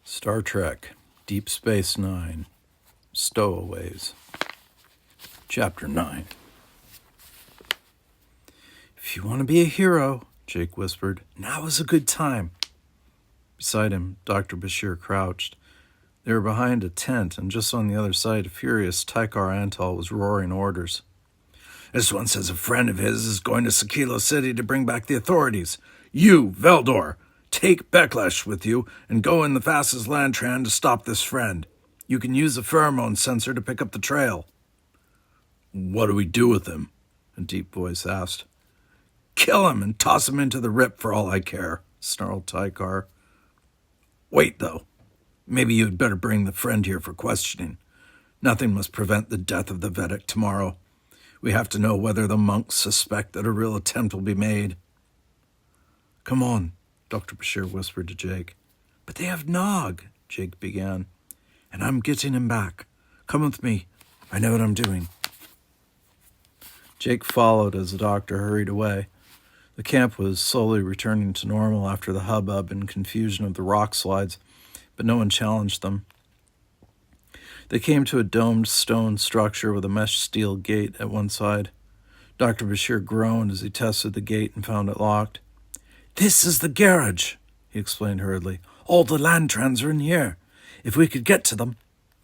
Star Trek, Deep Space Nine, Stowaways. Chapter 9. "If you want to be a hero," Jake whispered, "now is a good time." Beside him, Dr. Bashir crouched. They were behind a tent, and just on the other side, a furious Tykar Antal was roaring orders. "This one says a friend of his is going to Sakilo City to bring back the authorities. You, Veldor, take Beklesh with you and go in the fastest Lantran to stop this friend. You can use the pheromone sensor to pick up the trail." "What do we do with him?" a deep voice asked. "Kill him and toss him into the rip for all I care," snarled Tykar. "Wait, though. Maybe you'd better bring the friend here for questioning. Nothing must prevent the death of the Vedic tomorrow. We have to know whether the monks suspect that a real attempt will be made." "Come on," Dr. Bashir whispered to Jake. "But they have Nog," Jake began. "And I'm getting him back. Come with me. I know what I'm doing." Jake followed as the doctor hurried away. The camp was slowly returning to normal after the hubbub and confusion of the rock slides, but no one challenged them. They came to a domed stone structure with a mesh steel gate at one side. Dr. Bashir groaned as he tested the gate and found it locked. "This is the garage," he explained hurriedly. "All the Lantrans are in here. If we could get to them."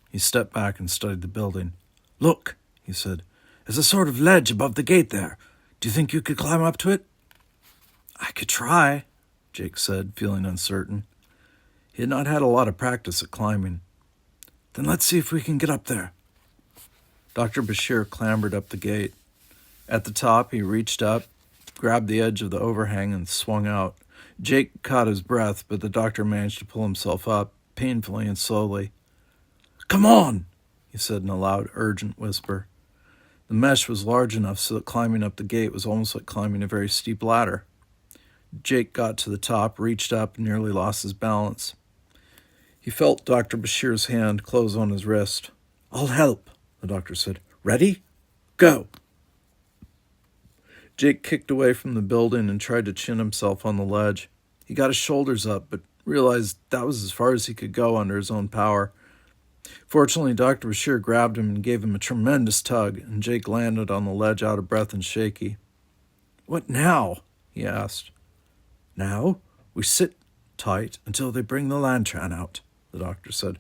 He stepped back and studied the building. "Look," he said. "There's a sort of ledge above the gate there. Do you think you could climb up to it?" "I could try," Jake said, feeling uncertain. He had not had a lot of practice at climbing. "Then let's see if we can get up there." Dr. Bashir clambered up the gate. At the top, he reached up, grabbed the edge of the overhang, and swung out. Jake caught his breath, but the doctor managed to pull himself up, painfully and slowly. "Come on," he said in a loud, urgent whisper. The mesh was large enough so that climbing up the gate was almost like climbing a very steep ladder. Jake got to the top, reached up, and nearly lost his balance. He felt Dr. Bashir's hand close on his wrist. "I'll help," the doctor said. "Ready? Go." Jake kicked away from the building and tried to chin himself on the ledge. He got his shoulders up, but realized that was as far as he could go under his own power. Fortunately, Dr. Bashir grabbed him and gave him a tremendous tug, and Jake landed on the ledge out of breath and shaky. "What now?" he asked. "Now, we sit tight until they bring the Lantran out," the doctor said.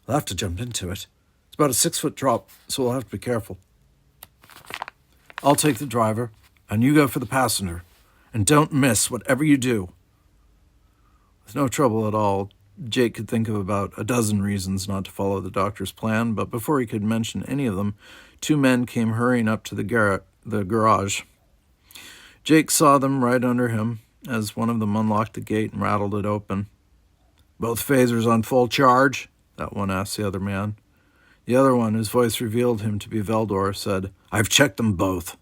"We'll have to jump into it. It's about a 6-foot drop, so we'll have to be careful. I'll take the driver, and you go for the passenger. And don't miss whatever you do." With no trouble at all, Jake could think of about a dozen reasons not to follow the doctor's plan, but before he could mention any of them, 2 men came hurrying up to the garage. Jake saw them right under him as one of them unlocked the gate and rattled it open. "Both phasers on full charge?" that one asked the other man. The other one, whose voice revealed him to be Veldor, said, "I've checked them both."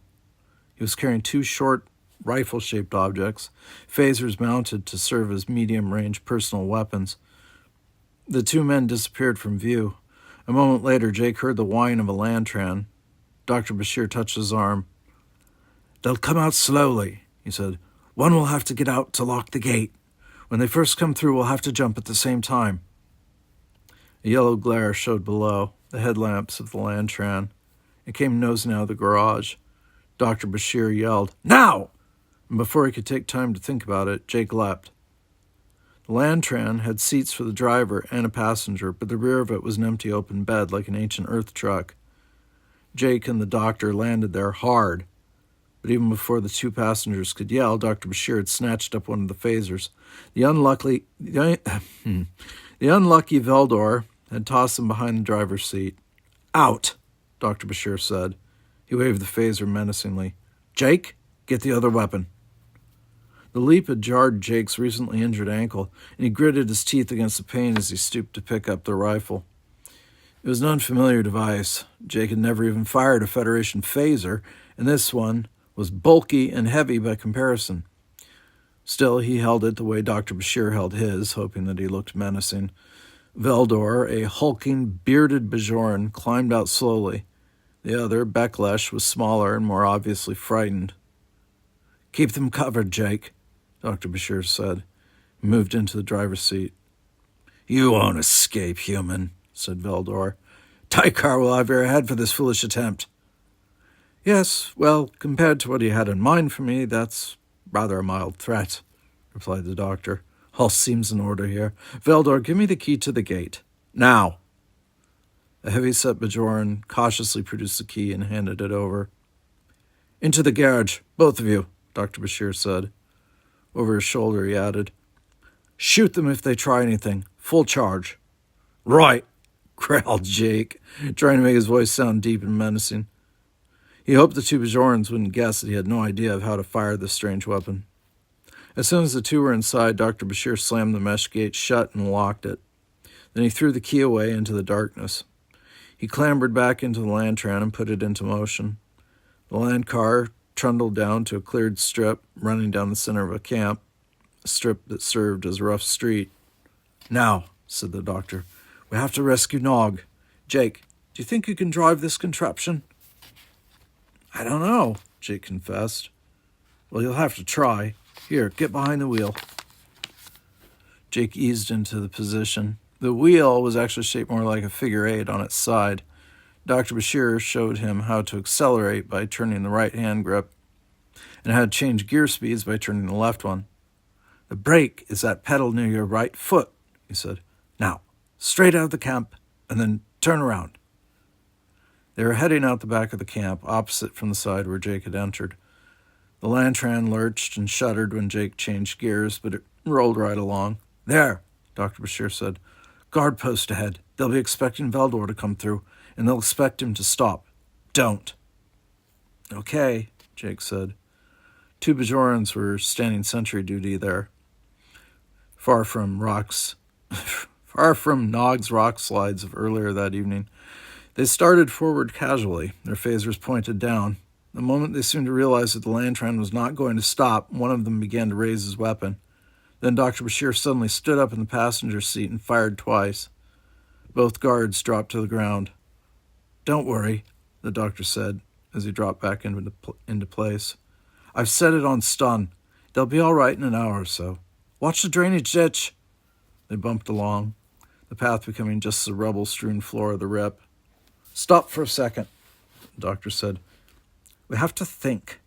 He was carrying 2 short, rifle-shaped objects, phasers mounted to serve as medium-range personal weapons. The 2 men disappeared from view. A moment later, Jake heard the whine of a Lantran. Dr. Bashir touched his arm. "They'll come out slowly," he said. "One will have to get out to lock the gate. When they first come through, we'll have to jump at the same time." A yellow glare showed below, the headlamps of the Lantran. It came nosing out of the garage. Dr. Bashir yelled, "Now!" And before he could take time to think about it, Jake leapt. The Lantran had seats for the driver and a passenger, but the rear of it was an empty open bed like an ancient Earth truck. Jake and the doctor landed there hard, but even before the 2 passengers could yell, Dr. Bashir had snatched up one of the phasers. The unlucky Veldor had tossed him behind the driver's seat. "Out," Dr. Bashir said. He waved the phaser menacingly. "Jake, get the other weapon." The leap had jarred Jake's recently injured ankle, and he gritted his teeth against the pain as he stooped to pick up the rifle. It was an unfamiliar device. Jake had never even fired a Federation phaser, and this one was bulky and heavy by comparison. Still, he held it the way Dr. Bashir held his, hoping that he looked menacing. Veldor, a hulking, bearded Bajoran, climbed out slowly. The other, Beklesh, was smaller and more obviously frightened. "Keep them covered, Jake," Dr. Bashir said. He moved into the driver's seat. You won't escape, human, said Veldor. Tykar will have your head for this foolish attempt. Yes, well, compared to what he had in mind for me, that's rather a mild threat, replied the doctor. All seems in order here. Veldor, give me the key to the gate. Now. The heavy-set Bajoran cautiously produced the key and handed it over. Into the garage, both of you, Dr. Bashir said. Over his shoulder, he added, Shoot them if they try anything. Full charge. Right, growled Jake, trying to make his voice sound deep and menacing. He hoped the two Bajorans wouldn't guess that he had no idea of how to fire this strange weapon. As soon as the two were inside, Dr. Bashir slammed the mesh gate shut and locked it. Then he threw the key away into the darkness. He clambered back into the Lantran and put it into motion. The land car trundled down to a cleared strip running down the center of a camp, a strip that served as a rough street. Now, said the doctor, we have to rescue Nog. Jake, do you think you can drive this contraption? I don't know, Jake confessed. Well, you'll have to try. Here, get behind the wheel. Jake eased into the position. The wheel was actually shaped more like a figure eight on its side. Dr. Bashir showed him how to accelerate by turning the right hand grip, and how to change gear speeds by turning the left one. The brake is that pedal near your right foot, he said. Now, straight out of the camp, and then turn around. They were heading out the back of the camp, opposite from the side where Jake had entered. The Lantran lurched and shuddered when Jake changed gears, but it rolled right along. There, Dr. Bashir said. Guard post ahead. They'll be expecting Veldor to come through, and they'll expect him to stop. Don't. Okay, Jake said. Two Bajorans were standing sentry duty there, far from Nog's rock slides of earlier that evening. They started forward casually, their phasers pointed down. The moment they seemed to realize that the Lantran was not going to stop, one of them began to raise his weapon. Then Dr. Bashir suddenly stood up in the passenger seat and fired twice. Both guards dropped to the ground. Don't worry, the doctor said, as he dropped back into place. I've set it on stun. They'll be all right in an hour or so. Watch the drainage ditch. They bumped along, the path becoming just the rubble-strewn floor of the rip. Stop for a second, the doctor said. We have to think.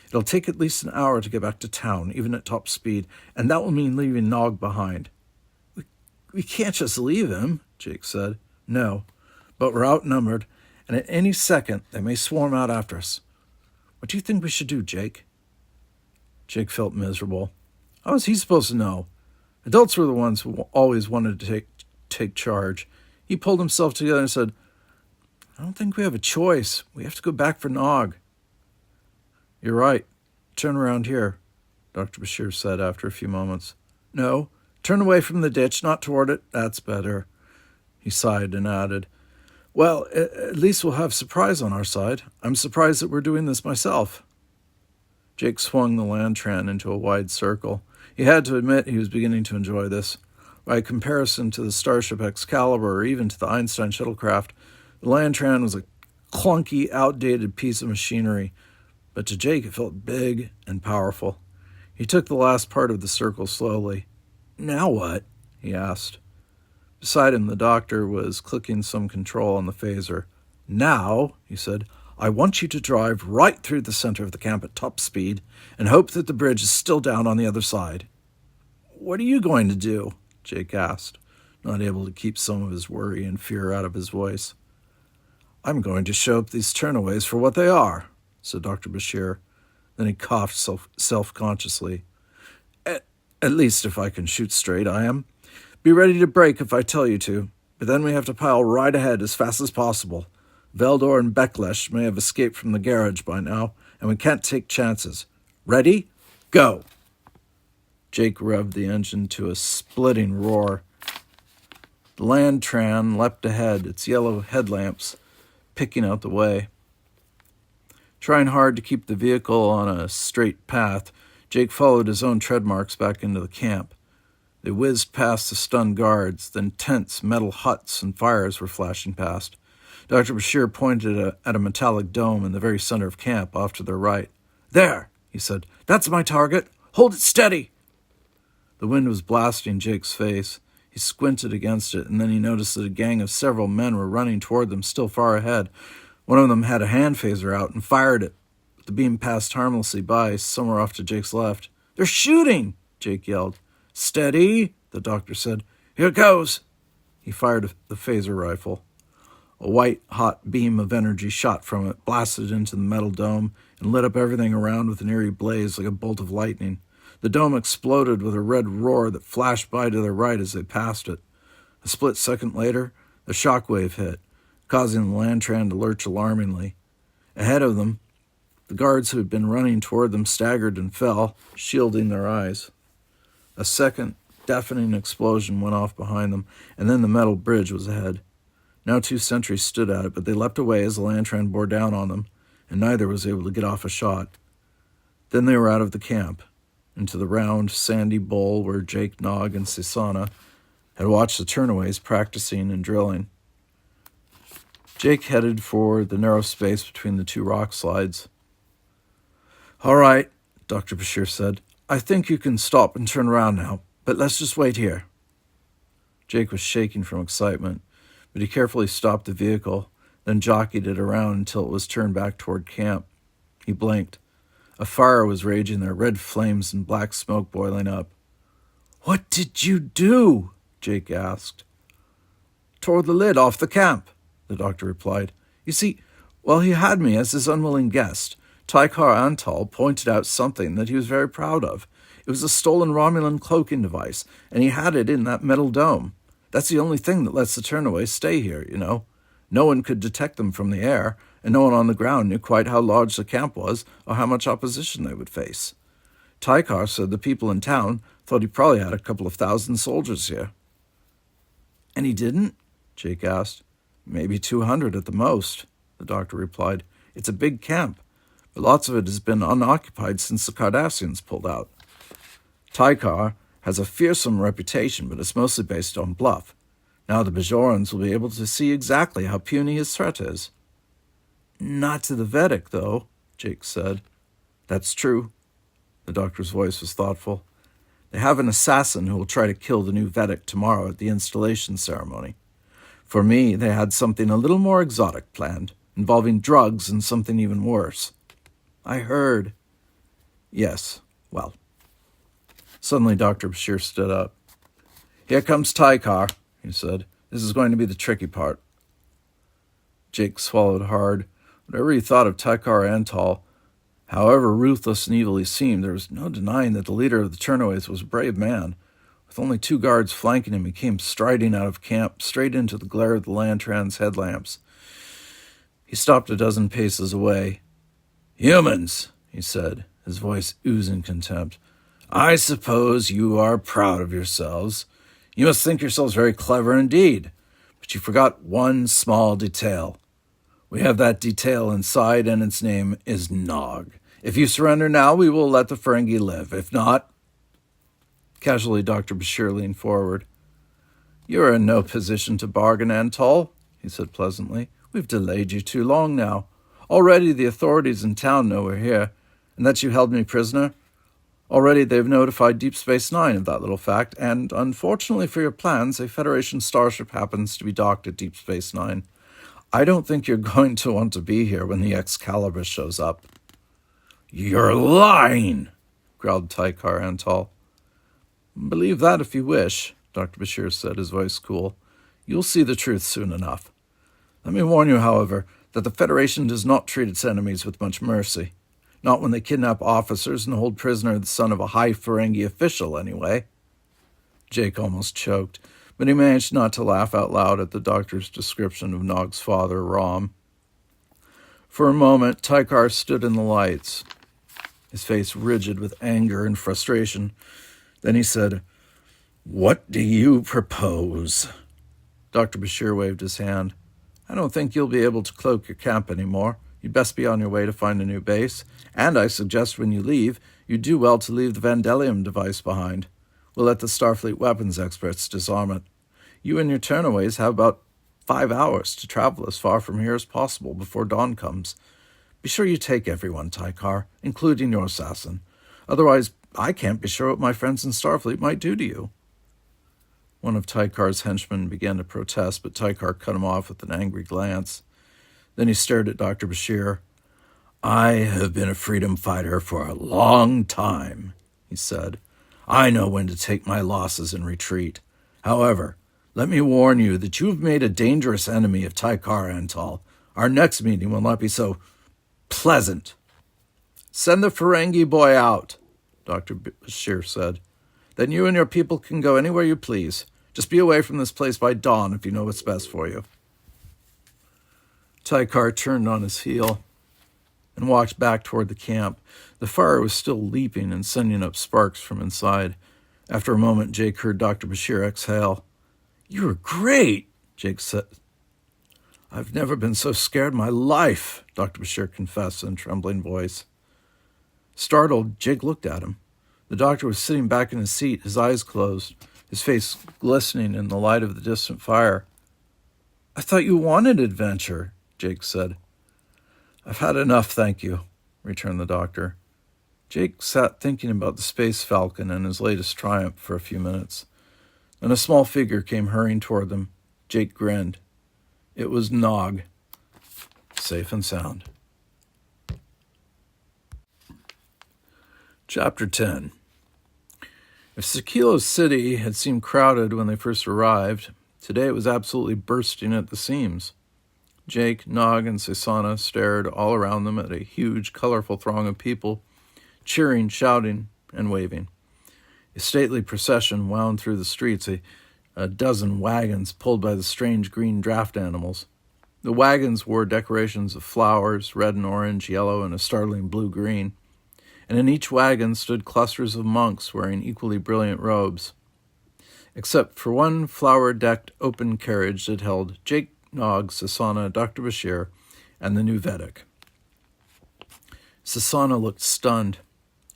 It'll take at least an hour to get back to town, even at top speed, and that will mean leaving Nog behind. We can't just leave him, Jake said. No, but we're outnumbered, and at any second they may swarm out after us. What do you think we should do, Jake? Jake felt miserable. How was he supposed to know? Adults were the ones who always wanted to take charge. He pulled himself together and said, I don't think we have a choice. We have to go back for Nog. You're right. Turn around here, Dr. Bashir said after a few moments. No, turn away from the ditch, not toward it. That's better. He sighed and added, Well, at least we'll have surprise on our side. I'm surprised that we're doing this myself. Jake swung the Lantran into a wide circle. He had to admit he was beginning to enjoy this. By comparison to the Starship Excalibur or even to the Einstein shuttlecraft, the Lantran was a clunky, outdated piece of machinery, but to Jake it felt big and powerful. He took the last part of the circle slowly. Now what? He asked. Beside him, the doctor was clicking some control on the phaser. Now, he said, I want you to drive right through the center of the camp at top speed and hope that the bridge is still down on the other side. What are you going to do? Jake asked, not able to keep some of his worry and fear out of his voice. I'm going to show up these turnaways for what they are, said Dr. Bashir. Then he coughed self-consciously. At least if I can shoot straight, I am. Be ready to brake if I tell you to, but then we have to pile right ahead as fast as possible. Veldor and Beklesh may have escaped from the garage by now, and we can't take chances. Ready? Go! Jake revved the engine to a splitting roar. The Lantran leapt ahead, its yellow headlamps picking out the way. Trying hard to keep the vehicle on a straight path, Jake followed his own tread marks back into the camp. They whizzed past the stunned guards, then tents, metal huts, and fires were flashing past. Dr. Bashir pointed at a metallic dome in the very center of camp, off to their right. There, he said. That's my target. Hold it steady. The wind was blasting Jake's face. He squinted against it, and then he noticed that a gang of several men were running toward them, still far ahead. One of them had a hand phaser out and fired it. The beam passed harmlessly by, somewhere off to Jake's left. "They're shooting!" Jake yelled. "Steady," the doctor said. "Here it goes." He fired the phaser rifle. A white, hot beam of energy shot from it, blasted into the metal dome, and lit up everything around with an eerie blaze like a bolt of lightning. The dome exploded with a red roar that flashed by to their right as they passed it. A split second later, a shockwave hit, causing the Lantran to lurch alarmingly. Ahead of them, the guards who had been running toward them staggered and fell, shielding their eyes. A second, deafening explosion went off behind them, and then the metal bridge was ahead. Now 2 sentries stood at it, but they leapt away as the Lantran bore down on them, and neither was able to get off a shot. Then they were out of the camp, into the round, sandy bowl where Jake, Nog, and Sisana had watched the turnaways practicing and drilling. Jake headed for the narrow space between the 2 rock slides. "All right," Dr. Bashir said. "I think you can stop and turn around now, but let's just wait here." Jake was shaking from excitement, but he carefully stopped the vehicle, then jockeyed it around until it was turned back toward camp. He blinked. A fire was raging there, red flames and black smoke boiling up. "What did you do?" Jake asked. "Tore the lid off the camp," the doctor replied. "You see, while he had me as his unwilling guest, Tykar Antal pointed out something that he was very proud of. It was a stolen Romulan cloaking device, and he had it in that metal dome. That's the only thing that lets the turnaways stay here, you know. No one could detect them from the air, and no one on the ground knew quite how large the camp was or how much opposition they would face. Tykar said the people in town thought he probably had a couple of thousand soldiers here." "And he didn't?" Jake asked. "Maybe 200 at the most," the doctor replied. "It's a big camp, but lots of it has been unoccupied since the Cardassians pulled out. Tykar has a fearsome reputation, but it's mostly based on bluff. Now the Bajorans will be able to see exactly how puny his threat is." "Not to the Vedic, though," Jake said. "That's true." The doctor's voice was thoughtful. "They have an assassin who will try to kill the new Vedic tomorrow at the installation ceremony. For me, they had something a little more exotic planned, involving drugs and something even worse." "I heard." "Yes, well." Suddenly, Dr. Bashir stood up. "Here comes Tykar," he said. "This is going to be the tricky part." Jake swallowed hard. Whatever he thought of Tykar Antal, however ruthless and evil he seemed, there was no denying that the leader of the turnaways was a brave man. With only 2 guards flanking him, he came striding out of camp, straight into the glare of the Lantran's headlamps. He stopped a dozen paces away. "Humans," he said, his voice oozing contempt. "I suppose you are proud of yourselves. You must think yourselves very clever indeed. But you forgot one small detail. We have that detail inside, and its name is Nog. If you surrender now, we will let the Ferengi live. If not..." Casually, Dr. Bashir leaned forward. "You are in no position to bargain, Antal," he said pleasantly. "We've delayed you too long now. Already the authorities in town know we're here, and that you held me prisoner. Already they've notified Deep Space Nine of that little fact, and, unfortunately for your plans, a Federation starship happens to be docked at Deep Space Nine. I don't think you're going to want to be here when the Excalibur shows up." "You're lying," growled Tykar Antal. "Believe that if you wish," Dr. Bashir said, his voice cool. "You'll see the truth soon enough. Let me warn you, however, that the Federation does not treat its enemies with much mercy. Not when they kidnap officers and hold prisoner the son of a high Ferengi official, anyway." Jake almost choked, but he managed not to laugh out loud at the doctor's description of Nog's father, Rom. For a moment, Tykar stood in the lights, his face rigid with anger and frustration. Then he said, "What do you propose?" Dr. Bashir waved his hand. "I don't think you'll be able to cloak your camp anymore. You'd best be on your way to find a new base, and I suggest when you leave, you do well to leave the Vandalium device behind. We'll let the Starfleet weapons experts disarm it. You and your turnaways have about 5 hours to travel as far from here as possible before dawn comes. Be sure you take everyone, Tykar, including your assassin. Otherwise, I can't be sure what my friends in Starfleet might do to you." One of Tykar's henchmen began to protest, but Tykar cut him off with an angry glance. Then he stared at Dr. Bashir. "I have been a freedom fighter for a long time," he said. "I know when to take my losses and retreat. However, let me warn you that you have made a dangerous enemy of Tykar Antal. Our next meeting will not be so pleasant." "Send the Ferengi boy out," Dr. Bashir said. "Then you and your people can go anywhere you please. Just be away from this place by dawn if you know what's best for you." Tykar turned on his heel and walked back toward the camp. The fire was still leaping and sending up sparks from inside. After a moment, Jake heard Dr. Bashir exhale. "You were great," Jake said. "I've never been so scared in my life," Dr. Bashir confessed in a trembling voice. Startled, Jake looked at him. The doctor was sitting back in his seat, his eyes closed, his face glistening in the light of the distant fire. "I thought you wanted adventure," Jake said. "I've had enough, thank you," returned the doctor. Jake sat thinking about the space falcon and his latest triumph for a few minutes. Then a small figure came hurrying toward them. Jake grinned. It was Nog, safe and sound. Chapter 10. If Sekilo City had seemed crowded when they first arrived, today it was absolutely bursting at the seams. Jake, Nog, and Sasana stared all around them at a huge, colorful throng of people, cheering, shouting, and waving. A stately procession wound through the streets, a dozen wagons pulled by the strange green draft animals. The wagons wore decorations of flowers, red and orange, yellow, and a startling blue-green. And in each wagon stood clusters of monks wearing equally brilliant robes. Except for one flower-decked open carriage that held Jake, Nog, Sasana, Dr. Bashir, and the new Vedic. Sasana looked stunned.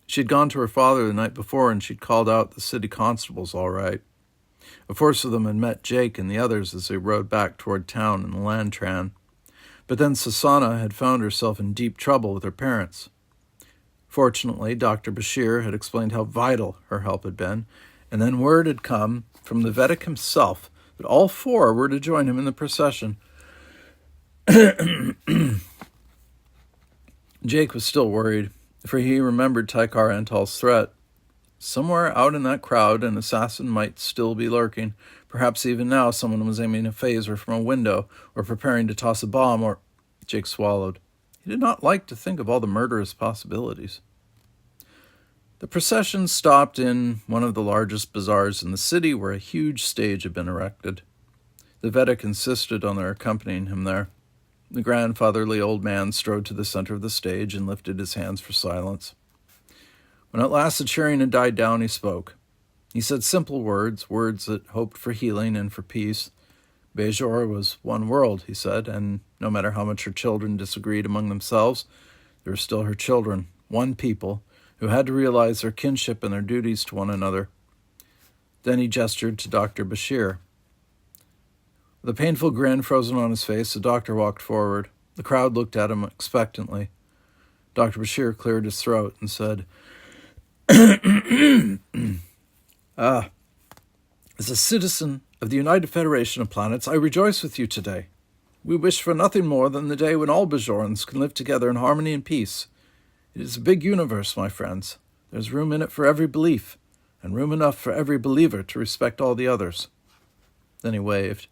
She'd gone to her father the night before, and she'd called out the city constables all right. A force of them had met Jake and the others as they rode back toward town in the Lantran. But then Sasana had found herself in deep trouble with her parents. Fortunately, Dr. Bashir had explained how vital her help had been, and then word had come from the Vedic himself that all four were to join him in the procession. Jake was still worried, for he remembered Tykar Antal's threat. Somewhere out in that crowd, an assassin might still be lurking. Perhaps even now someone was aiming a phaser from a window or preparing to toss a bomb, or... Jake swallowed. He did not like to think of all the murderous possibilities. The procession stopped in one of the largest bazaars in the city, where a huge stage had been erected. The Vedic insisted on their accompanying him there. The grandfatherly old man strode to the center of the stage and lifted his hands for silence. When at last the cheering had died down, he spoke. He said simple words, words that hoped for healing and for peace. Bajor was one world, he said, and no matter how much her children disagreed among themselves, they were still her children, one people, who had to realize their kinship and their duties to one another. Then he gestured to Dr. Bashir. With a painful grin frozen on his face, the doctor walked forward. The crowd looked at him expectantly. Dr. Bashir cleared his throat and said, As a citizen of the United Federation of Planets, I rejoice with you today. We wish for nothing more than the day when all Bajorans can live together in harmony and peace. It is a big universe, my friends. There's room in it for every belief, and room enough for every believer to respect all the others. Then he waved.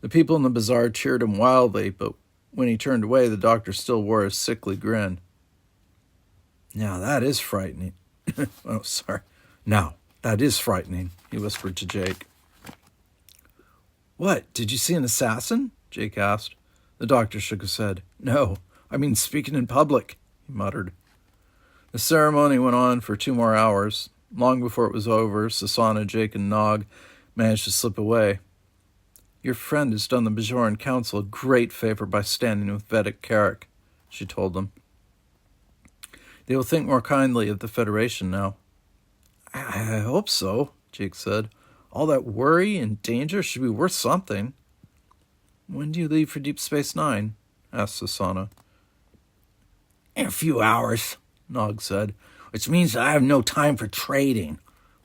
The people in the bazaar cheered him wildly, but when he turned away, the doctor still wore his sickly grin. Now, that is frightening. Now, that is frightening, he whispered to Jake. What, did you see an assassin? Jake asked. The doctor shook his head. No, I mean speaking in public, he muttered. The ceremony went on for 2 more hours. Long before it was over, Sasana, Jake, and Nog managed to slip away. Your friend has done the Bajoran Council a great favor by standing with Vedic Carrick, she told them. They will think more kindly of the Federation now. I hope so, Jake said. All that worry and danger should be worth something. When do you leave for Deep Space Nine? Asked Sasana. In a few hours, Nog said, which means that I have no time for trading.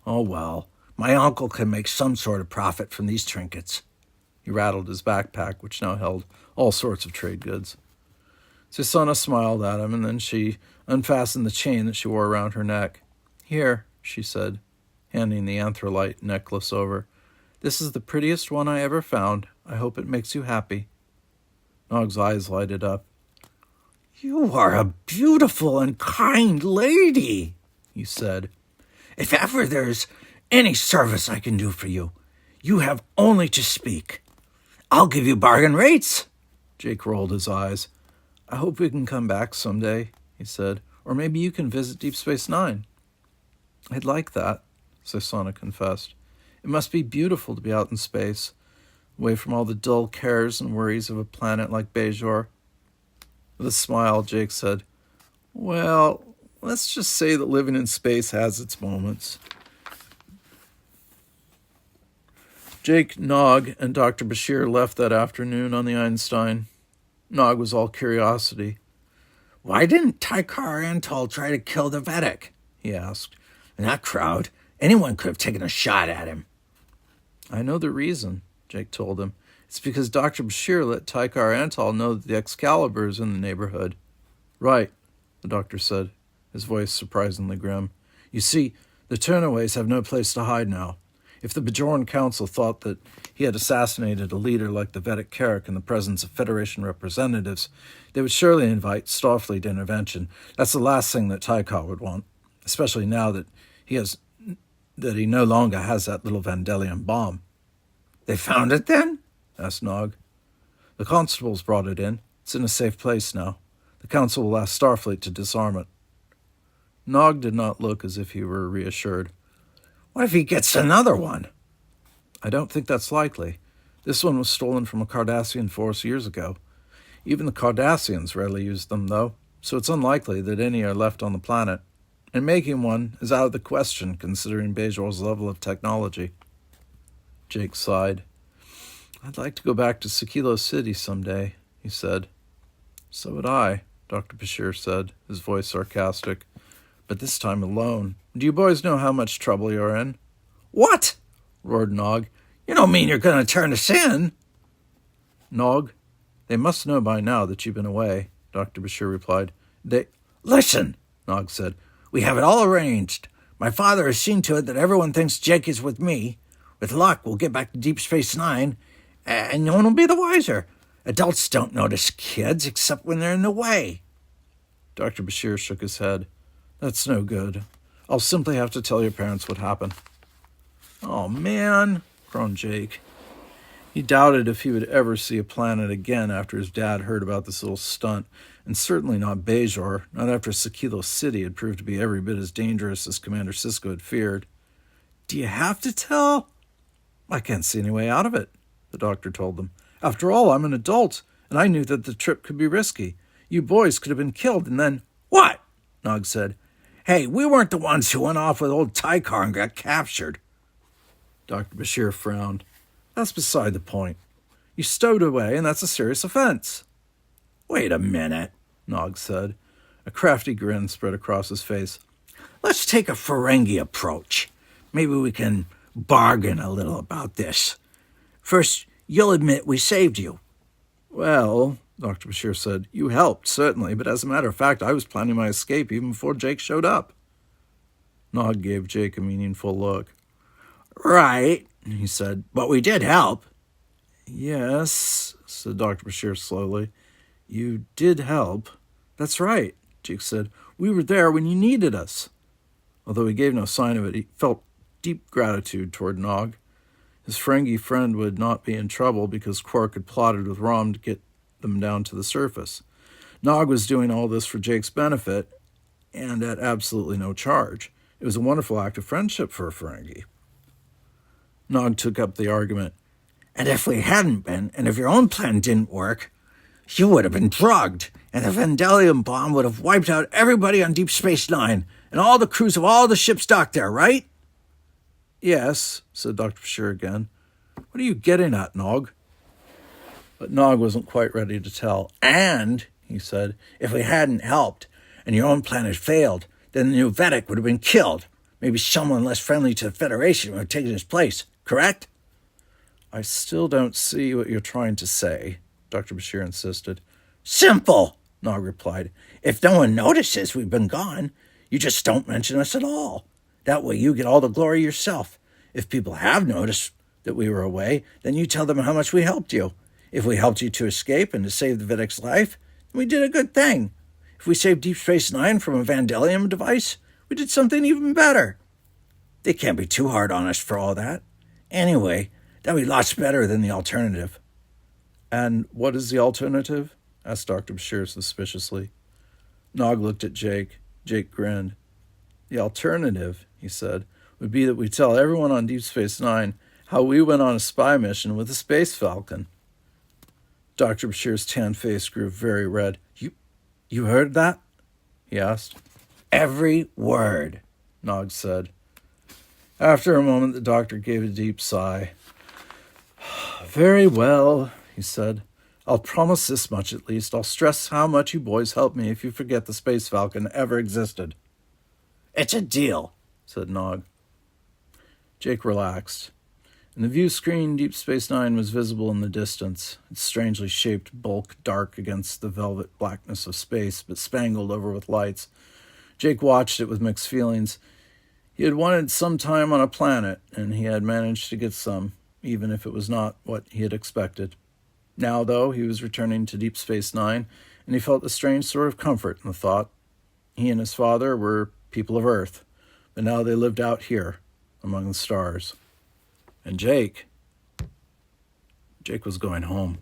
Oh well, My uncle can make some sort of profit from these trinkets." He rattled his backpack, which now held all sorts of trade goods. Susanna smiled at him, and then she unfastened the chain that she wore around her neck. "Here," she said, handing the anthrolite necklace over. "This is the prettiest one I ever found. I hope it makes you happy." Nog's eyes lighted up. "You are a beautiful and kind lady," he said. "If ever there's any service I can do for you, you have only to speak. I'll give you bargain rates." Jake rolled his eyes. "I hope we can come back someday," he said. "Or maybe you can visit Deep Space Nine." "I'd like that," Susanna confessed. "It must be beautiful to be out in space, away from all the dull cares and worries of a planet like Bajor." With a smile, Jake said, "Well, let's just say that living in space has its moments." Jake, Nog, and Dr. Bashir left that afternoon on the Einstein. Nog was all curiosity. "Why didn't Tykar Antal try to kill the Vedic?" he asked. "In that crowd, anyone could have taken a shot at him." "I know the reason," Jake told him. "It's because Dr. Bashir let Tykar Antal know that the Excalibur is in the neighborhood." "Right," the doctor said, his voice surprisingly grim. "You see, the Turnaways have no place to hide now. If the Bajoran Council thought that he had assassinated a leader like the Vedic Carrick in the presence of Federation representatives, they would surely invite Starfleet intervention. That's the last thing that Tykar would want, especially now that he no longer has that little Vandalian bomb." "They found it then?" asked Nog. "The constables brought it in. It's in a safe place now. The Council will ask Starfleet to disarm it." Nog did not look as if he were reassured. "What if he gets another one?" "I don't think that's likely. This one was stolen from a Cardassian force years ago. Even the Cardassians rarely used them, though, so it's unlikely that any are left on the planet. And making one is out of the question, considering Bajor's level of technology." Jake sighed. "I'd like to go back to Sekilo City someday," he said. "So would I," Dr. Bashir said, his voice sarcastic. "But this time alone. Do you boys know how much trouble you're in?" "What?" roared Nog. "You don't mean you're going to turn us in?" "Nog, they must know by now that you've been away," Dr. Bashir replied. "Listen," Nog said. "We have it all arranged. My father has seen to it that everyone thinks Jake is with me. With luck, we'll get back to Deep Space Nine, and no one will be the wiser. Adults don't notice kids except when they're in the way." Dr. Bashir shook his head. "That's no good. I'll simply have to tell your parents what happened." "Oh, man," groaned Jake. He doubted if he would ever see a planet again after his dad heard about this little stunt, and certainly not Bajor, not after Sekilo City had proved to be every bit as dangerous as Commander Sisko had feared. "Do you have to tell?" "I can't see any way out of it," the doctor told them. "After all, I'm an adult, and I knew that the trip could be risky. You boys could have been killed, and then—" "What?" Nog said. "Hey, we weren't the ones who went off with old Tykar and got captured." Dr. Bashir frowned. "That's beside the point. You stowed away, and that's a serious offense." "Wait a minute," Nog said. A crafty grin spread across his face. "Let's take a Ferengi approach. Maybe we can bargain a little about this. First, you'll admit we saved you." "Well," Dr. Bashir said, "you helped, certainly, but as a matter of fact, I was planning my escape even before Jake showed up." Nog gave Jake a meaningful look. "Right," he said, "but we did help." "Yes," said Dr. Bashir slowly. "You did help. That's right," Jake said. "We were there when you needed us." Although he gave no sign of it, he felt deep gratitude toward Nog. His Ferengi friend would not be in trouble because Quark had plotted with Rom to get them down to the surface. Nog was doing all this for Jake's benefit, and at absolutely no charge. It was a wonderful act of friendship for a Ferengi. Nog took up the argument. "And if we hadn't been, and if your own plan didn't work, you would have been drugged, and the Vandalian bomb would have wiped out everybody on Deep Space Nine, and all the crews of all the ships docked there, right?" "Yes," said Dr. Bashir again. "What are you getting at, Nog?" But Nog wasn't quite ready to tell. "And," he said, "if we hadn't helped, and your own plan had failed, then the new Vedic would have been killed. Maybe someone less friendly to the Federation would have taken his place, correct? I still don't see what you're trying to say, Dr. Bashir insisted. Simple, Nog replied. If no one notices we've been gone, you just don't mention us at all. That way you get all the glory yourself. If people have noticed that we were away, then you tell them how much we helped you. If we helped you to escape and to save the Vidic's life, then we did a good thing. If we saved Deep Space Nine from a Vandalium device, we did something even better. They can't be too hard on us for all that. Anyway, that'd be lots better than the alternative. And what is the alternative? Asked Dr. Bashir suspiciously. Nog looked at Jake. Jake grinned. The alternative, he said, would be that we tell everyone on Deep Space Nine how we went on a spy mission with a Space Falcon. Dr. Bashir's tan face grew very red. You heard that? He asked. Every word, Nog said. After a moment, the doctor gave a deep sigh. Very well, he said. I'll promise this much at least. I'll stress how much you boys helped me if you forget the Space Falcon ever existed. It's a deal, said Nog. Jake relaxed. In the view screen, Deep Space Nine was visible in the distance, its strangely shaped bulk dark against the velvet blackness of space, but spangled over with lights. Jake watched it with mixed feelings. He had wanted some time on a planet, and he had managed to get some, even if it was not what he had expected. Now, though, he was returning to Deep Space Nine, and he felt a strange sort of comfort in the thought. He and his father were people of Earth, but now they lived out here, among the stars. And Jake was going home.